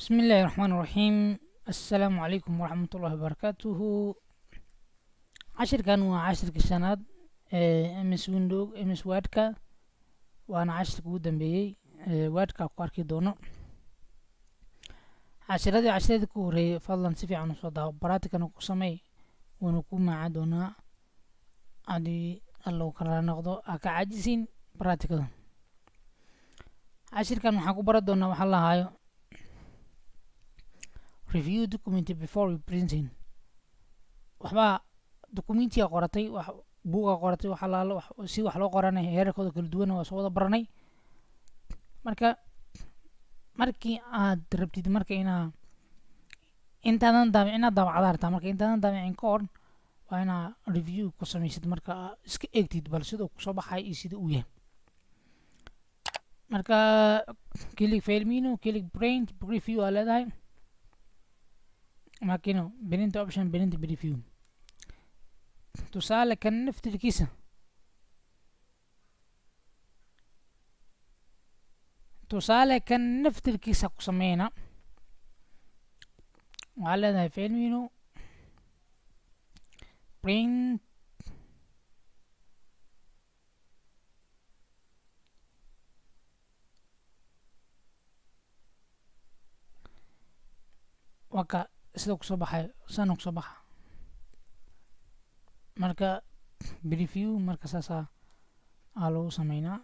بسم الله الرحمن الرحيم. السلام عليكم ورحمة الله وبركاته. عشر هو عشرك السناد MS ويندو MS وادكا، وأنا عشرك ودن بيي وادكا قاركي دونا عشرادي كوري فضلا سفي عن صدا براتك نكو سمي ونكو مع دونا عدي الله كرا نقضو أكا عاجزين براتك دون عشر كان محاكو براد دونا وحلا هايو review document before printing. waxbaa dokumentiga qoratay buuga qoratay waxa laalo si wax loo qoranay heerarkooda kala duwan waa soo wada baranay. markii aad rabtid intaadan daabicin daabacada hartaa marka intaadan daabicin ka hor waa inaa review ku samaysid marka iska eegtid bal siduu kusoo baxay iyo sida uu yahay. marka click file menu, click print preview aa leedahay makino print option print preview. tusaale kan naftirkiisa ku sameyna waxaa leedahay file menu print waka sida kusoo baxay sana kusoo baxa marka preview marka saasa aa lagu sameynaa.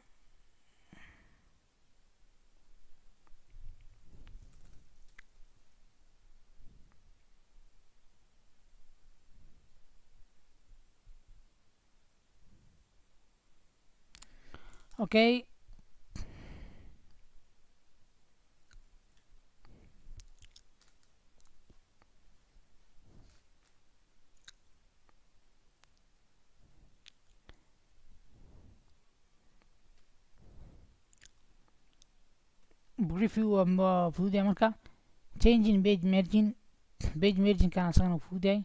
okay preview waa fududahay marka changing page margin kan asagana fududahay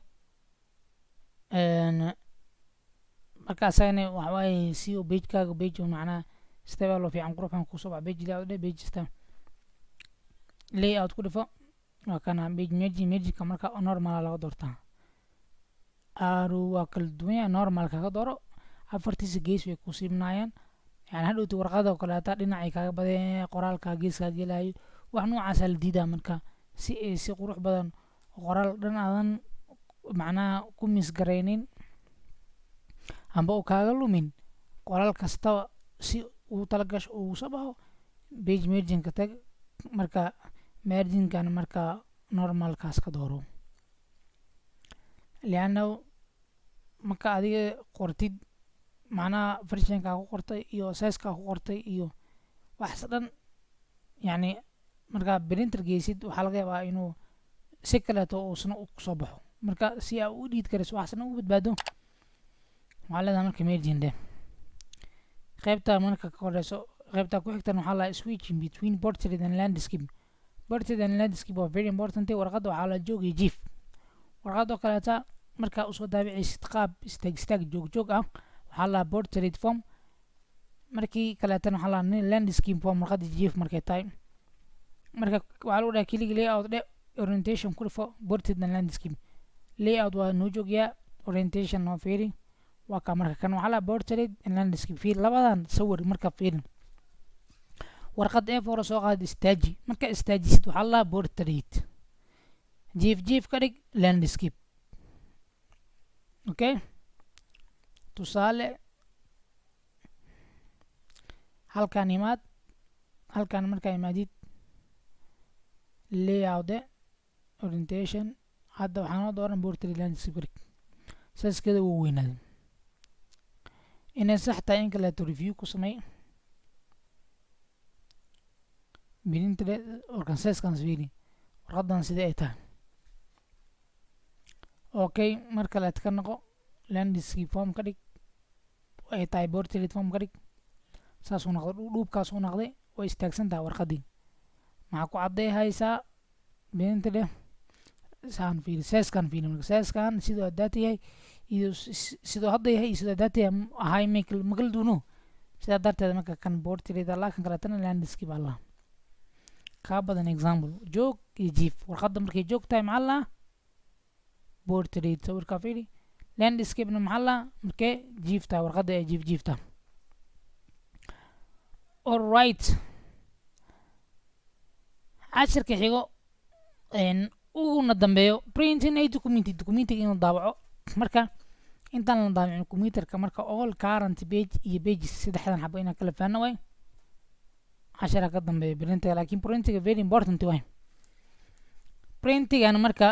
marka asagana waxa waaye si uu pagekaaga page uu macnaha stable oo fiican qurxan kusoo baxa page layout page system layout ku dhifo waa kana page margin ka marka normal laga doortaa waa kala duwan yahay. normal kaga dooro afartiisa gees way ku siibnaayaan يعني hadhowti warqada oo kaleeta dhinacay kaaga badeen qoraalka geeska gelayo wax noocaas la diidaa marka si qurux badan qoraal dhan aadan macnaha ku misgareynin amba uu kaaga lumin qoraal kasta si uu talagasho uu soo baxo page margin ka tag marka margin kan marka normal kaas ka dooro liano marka adiga qortid macnaha versionka ku qortay iyo size-ka ku qortay iyo wax dhan yani marka printer geysid waxa laga yaabaa inuu si kaleeto uusna ku soo baxo marka si aa u dhiid karayso waxsana u badbaado waxaa leedahay marka margin de qaybta marka ka horeyso qaybta ku xigtan waxaa la switching between portrait and landscape. portrait and landscape waa very important. warqada waxaa la joogay jiif warqadoo kaleeta marka usoo daabicaysid qaab istaag joog ah waxaa la portrait form markii kaleetan waxaa la landscape form warqada jiif markay tahay marka waxaa lagu dhahay click layout dhe orientation ku dhifo portrait and landscape. layout waa noo joogyaa orientation noo fiiri waa ka marka kan waxaa la portrait and landscape fiir labadan sawir marka fiirin warqad A4 soo qaad istaaji marka istaajisid waxaa la portrait jiif ka dhig landscape. okay tusaale halkan imaad halkan markaa imaadid layout orientation hadda waxaa noo dooran portrait landscape saaskeeda uu weynaaday inay sax tahay in kaleeto review ku samey bilinta warkan size-kan fiiri warqadan sida ay tahay. okay mar kaleet ka noqo landscape form ka dhig ay tahay portrait form ka dhig saasuu noqday dhuubkaasuu noqday way istaagsan tahay warqadii maxaa ku cadday haysaa bilinta dheh saan fiiri size-kan fiiri marka size-kan sidoo haddaata yahay iyo sidoo hadda yahay iyo sidoo haddaata yahay ahay makala duuno sidaa darteed marka kan portrait allah kan kaleetana landscape allah kaa badan example joog iyo jiif warqadda markay joog tahay maxaa la portrait sawirkaa fiiri landscape-na maxaa la markee jiif tahay warqadda ee jiif tahay alright cashirka xigo uguna dambeeyo printing a documentiga inuu daabaco marka intaan la daabicin computerka marka all current page iyo pages saddexdan xabo inaan kala fahanno way cashara ka dambeeyo printiga laakiin printiga very important way printigana marka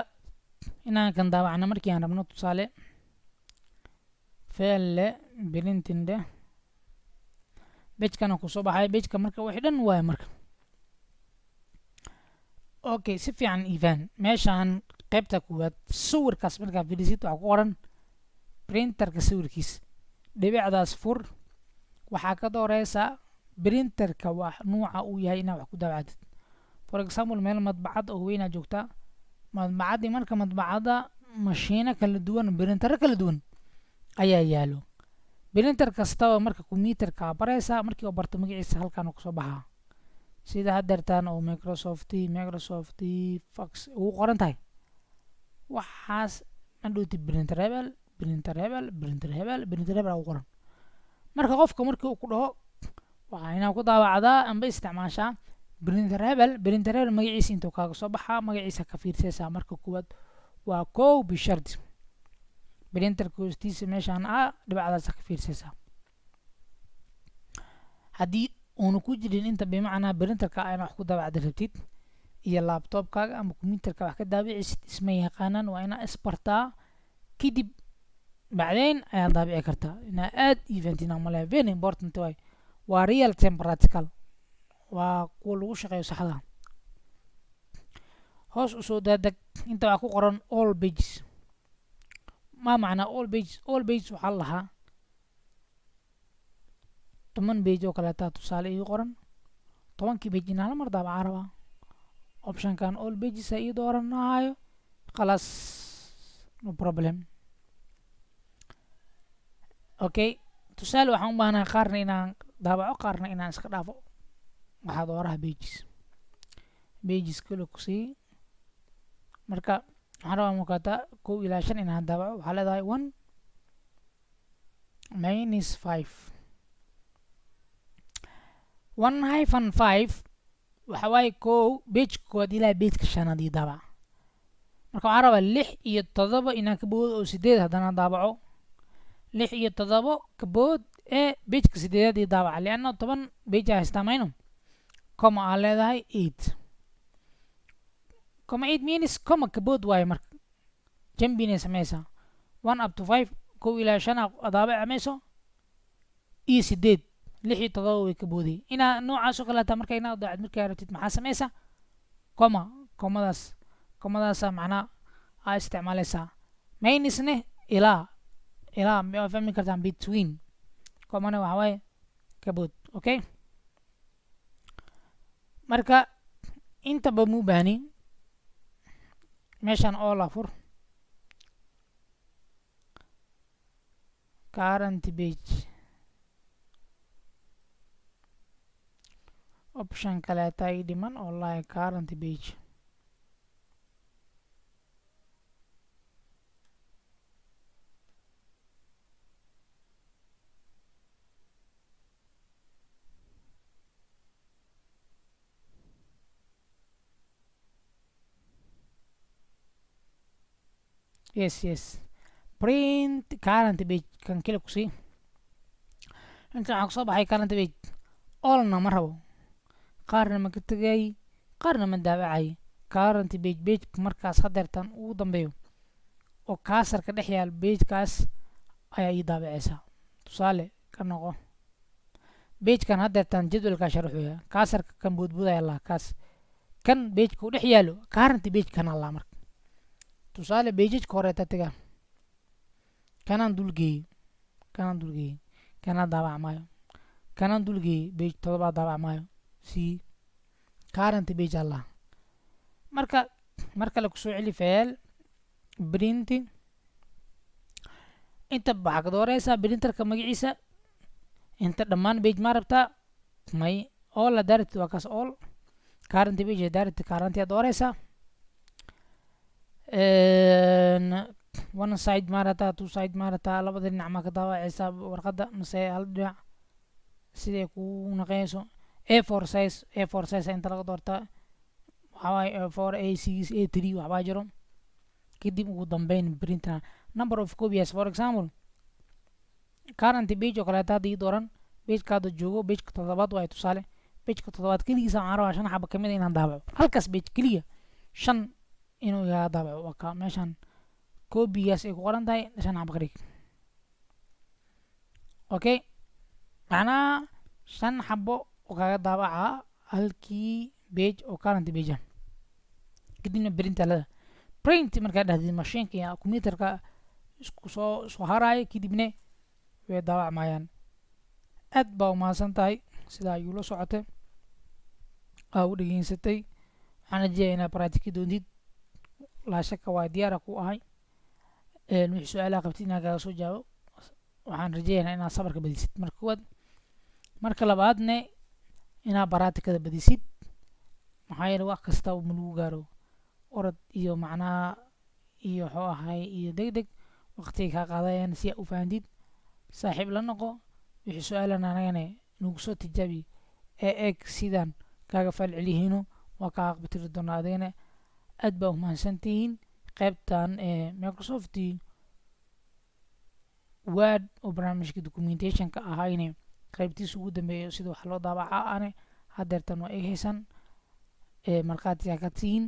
inaan kan daabacno markii aan rabno tusaale file printing de pagekana kusoo baxay pageka marka wixii dhan waay marka okay si fiican ivan meeshaan qaybta kuwaad sawirkaas markaa fiirisid waxaa ku qoran printerka sawirkiis dhibicdaas fur waxaa ka dooreysaa printerka wax nuuca uu yahay inaad wax ku daabacdid for example meel madbacad oo weyn aad joogtaa madbacaddii marka madbacadda mashiino kala duwan printero kala duwan ayaa yaalo printer kastaba marka computerka baraysaa markii oo barto magaciisa halkaan kusoo baxaa sida haddeertaan oo Microsoft Fax ugu qoran tahay waxaas andhooti printer hebel ugu qoran marka qofka markii uu ku dhaho waxaa inaa ku daawacdaa amba isticmaashaa printer hebel magaciisa intuu kaaga soo baxaa magaciisa ka fiirsaysaa marka kuwaad waa kow bishardi printerka hoostiisa meeshaan dhibacdaas ka fiirsaysaa haddii uuna ku jirin inta bimacnaa printerka ayna wax ku daabacda rabtid iyo laptopkaaga ama computerka wax ka daabicisid isma yaqaanaan waa inaa isbartaa kadib bacdayn ayaa daabici kartaa inaa aad eventina malaya very important way waa real time practical waa kuwa lagu shaqeeyo saxda hoos usoo daadeg inta waxaa ku qoran all pages ma macnaa all pages waxaa lahaa 10 page oo kaleetaa tusaale ii qoran 10kii page inaan la mar daabacaa rabaa optionkan all pages ii dooranayo khalaas no problem okay tusaale waxaan u baahanahay qaarna inaan daabaco qaarna inaan iska dhaafo waxaa dooraha pages kale ku sii marka waxaan rabaa muuqataa 1 ilaa 5 inaan daabaco waxaa leedahay 1 minus 5 1-5 waxa waaye kow page kood ilaa pageka 5aad ii daabac marka waxaan rabaa 6 iyo 7 inaan ka boodo oo 8 haddana daabaco 6 iyo 7 ka bood ee pageka 8aad ii daabaca lianna 10 page haystaa mayno comma aa leedahay 8 comma 8 means comma ka bood waaye marka jambinay samaysaa 1 up to 5 kow ilaa 5 daabaca mayso iyo 8 6 iyo 7 way ka boodiyay inaa noocaas oo kaleeta marka inaad daacad markaa rabtid maxaa samaysaa comadaasa macnaa aa isticmaalaysaa minusne ilaa ma fahmi kartaan between comana waxa waaye ka bood okay marka intaba muu baahni meeshaan oo la fur current page option kaleeta ii dhiman oo lahay current page yes print current page kan kale ku sii inta waxaa kusoo baxay current page allna ma rabo qaarna ma ka tegay qaarna ma daabacay current page markaas hadeertan ugu dambeeyo oo kaasarka dhex yaal pagekaas ayaa ii daabacaysaa tusaale ka noqo pagekan hadeertan jadwalkaa sharaxuya kaasarka kan boodboodaya allah kaas kan pageka u dhex yaalo current page kan allah marka tusaale pageka horeeta taga kanaan dulgeeyey kanaa daabac maayo kanaan dulgeeyey page 7 daabac maayo si current page allah marka markale kusoo celi file printing inta waxaa ka dooreysaa printerka magaciisa inta dhammaan page ma rabtaa may all haddaa rabtid waa kaas all current page direct current aad dooreysaa one side maarata two side maarata labada dhinac ma ka daawacaysaa warqadda mase hal dhinac sidee ku naqayso A4 size inta laga doortaa waxaa waaye A4 A6 A3 waxbaa jiro kadib ugu dambeyn printer number of copies for example current page oo kaleeta haddii dooran pagekaada joogo pageka toddobaad waaye tusaale pageka toddobaad keligiisa waxaan rabaa 5 xabo kamid inaan daabaco halkaas page keliya 5 inuu iga daabaco waa ka meeshan kobigaas ay ku qoran tahay 5 xabo ka dhig okay macnaha 5 xabo oo kaga daabaca halkii page oo current page ah kadibna printerlada print markaa dhahdid mashiinka iyo computerka isku soo haraayo kadibna way daawacmayaan aad baa umahadsan tahay sidaa ayuu la socotay aa u dhageysatay waxaan rajeynayaa inaad practice doontid laa shaka waa diyaara ku ahay wixii su-aalaha qabtid inaan kaga soo jawaabo waxaan rajeynayaa inaad sabarka badisid marka koowaad marka labaadna inaad baraatikada badisid maxaa yeelay wax kasta ma lagu gaaro orod iyo macnaha iyo wuxuu ahay iyo degdeg waqtiga kaa qaadayaan si aad u fahantid saaxiib la noqo wixii su-aalana anagana nagu soo tijaabi ee eeg sidaan kaaga falcelihiino waa kaa aqbatiri doonaa adigana aad baa umahadsantihiin qaybtan Microsoft Word oo barnaamijka documentationka ahayne qaybtiisa ugu dambeeya sida wax loo daabaca ane hadeertan waa eegaysan markhaatiga ka tihiin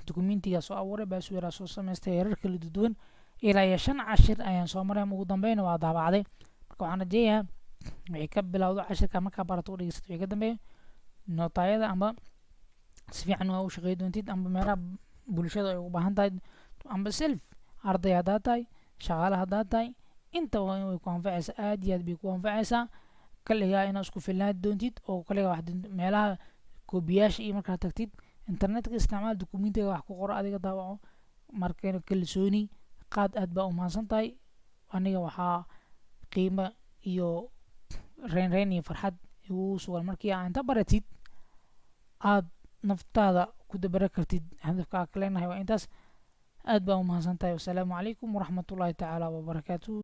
documentiga soo abuuray baasweera soo samaystay heerar kala duwan ilaa iyo 5 cashir ayaan soo maray ugu dambeyn waa daabacday marka waxaan rajeeyaa wixii ka bilowdo cashirka markaa barato u dhegeysato wixii ka dambeeya nootayada amba si fiican waa u shaqeey doontid amba meelaha bulshada ay u baahan tahay amba self arday haddaad tahay shaqaale haddaad tahay inta way ku anfacaysaa aad iyo aad bay ku anfacaysaa kaligaa inaad isku filnaan doontid oo kaligaa wax meelaha koobiyaasha iyo markaa tagtid internetka isticmaal documentiga wax ku qoro adiga daawaco markayna kalsooni qaad aad baa umahadsan tahay aniga waxaa qiimo iyo reyn iyo farxad igu sugan markii aan inta baratid aad naftaada ku dabara kartid hadafka aad ka leenahay waa intaas aad baa umahadsan tahay wasalaamu calaykum waraxmatullaahi tacaala wabarakaatuh